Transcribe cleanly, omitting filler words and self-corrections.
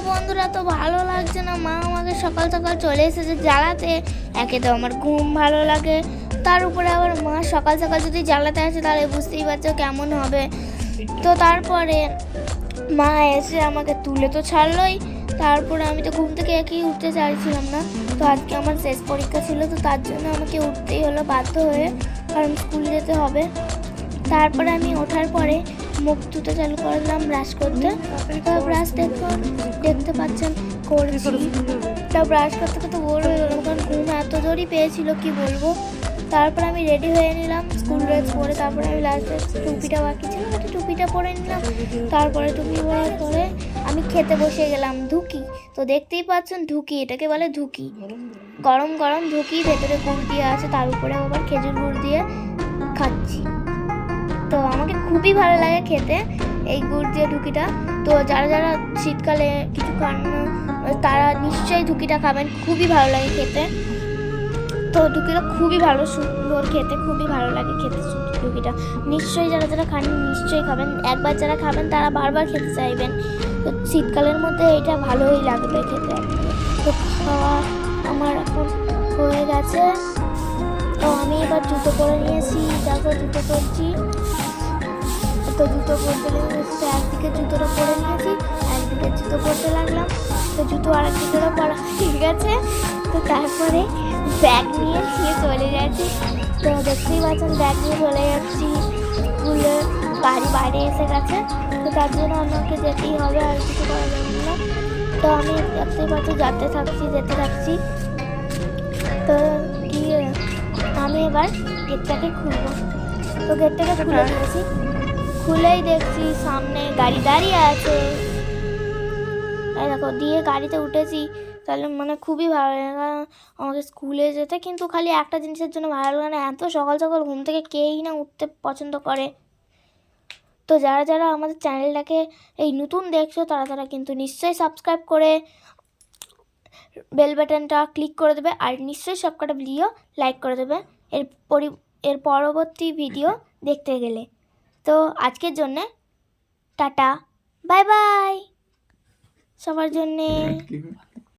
বন্ধুরা, তো ভালো লাগছে না। মা আমাকে সকাল সকাল চলে এসেছে জ্বালাতে। একে তো আমার ঘুম ভালো লাগে, তার উপরে আবার মা সকাল সকাল যদি জ্বালাতে আসে তাহলে বুঝতেই পারছো কেমন হবে। তো তারপরে মা এসে আমাকে তুলে তো ছাড়লোই, তারপরে আমি তো ঘুম থেকে একই উঠতে চাইছিলাম না। তো আজকে আমার শেষ পরীক্ষা ছিল, তো তার জন্য আমাকে উঠতেই হলো বাধ্য হয়ে, কারণ স্কুল যেতে হবে। তারপরে আমি ওঠার পরে মুখ ধুতে চালু করলাম ব্রাশ করতে। তো ব্রাশ দেখতে পাচ্ছেন করছি। তো ব্রাশ করতে করতে বোর হয়ে গেলাম, কারণ ঘুম এত জোরই পেয়েছিল কি বলবো। তারপরে আমি রেডি হয়ে নিলাম স্কুল ড্রেস পরে। তারপরে আমি লাস্টে টুপিটা বাকি ছিল, একটা টুপিটা পরে নিলাম। তারপরে টুপি পরার পরে আমি খেতে বসে গেলাম ধুকি। তো দেখতেই পাচ্ছেন ধুকি, এটাকে বলে ধুকি। গরম গরম ধুকি, ভেতরে গুড় দিয়ে আছে, তার উপরে আবার খেজুর গুড় দিয়ে খাচ্ছি। তো আমাকে খুবই ভালো লাগে খেতে এই গুড় দিয়ে ধুকিটা। তো যারা যারা শীতকালে কিছু খান না তারা নিশ্চয়ই ধুকিটা খাবেন, খুবই ভালো লাগে খেতে। তো ধুকিটা খুবই ভালো, সুন্দর খেতে, খুবই ভালো লাগে খেতে ধুকিটা। নিশ্চয়ই যারা যারা খান নিশ্চয়ই খাবেন, একবার যারা খাবেন তারা বারবার খেতে চাইবেন। তো শীতকালের মধ্যে এটা ভালোই লাগবে খেতে। তো খাওয়া আমার এখন হয়ে গেছে। তো আমি এবার জুতো পরে নিয়েছি, দেখো জুতো পরছি। তো জুতো পরতে লেগেছি, একদিকে জুতোটা পরে নিয়েছি, একদিকে জুতো পরতে লাগলাম। তো জুতো আর একদিকে পরা হয়ে গেছে। তো তারপরে ব্যাগ নিয়ে চলে যাচ্ছি। তো দেখতেই পাচ্ছেন ব্যাগ নিয়ে চলে যাচ্ছি স্কুলে। গাড়ি বাইরে এসে গেছে, তো তার জন্য আমাকে যেতেই হবে, আর কিছু করা যাবে না। তো আমি দেখতেই পাচ্ছি যেতে থাকছি। তো কি আমি এবার গেটটাকে খুলবো। তো গেটটাকে খুলে দিয়েছি, খুলেই দেখছি সামনে গাড়ি দাঁড়িয়ে আছে। এই দেখো, দিয়ে গাড়িতে উঠেছি। তাহলে মানে খুবই ভালো লাগে আমাকে স্কুলে যেতে, কিন্তু খালি একটা জিনিসের জন্য ভালো লাগে না, এত সকাল সকাল ঘুম থেকে কেই না উঠতে পছন্দ করে। তো যারা যারা আমাদের চ্যানেলটাকে এই নতুন দেখছো তারা কিন্তু নিশ্চয়ই সাবস্ক্রাইব করে বেল বাটনটা ক্লিক করে দেবে, আর নিশ্চয়ই সবকটা ভিডিও লাইক করে দেবে এর পরবর্তী ভিডিও দেখতে গেলে। তো আজকের জন্যে টাটা, বাই বাই সবার জন্যে।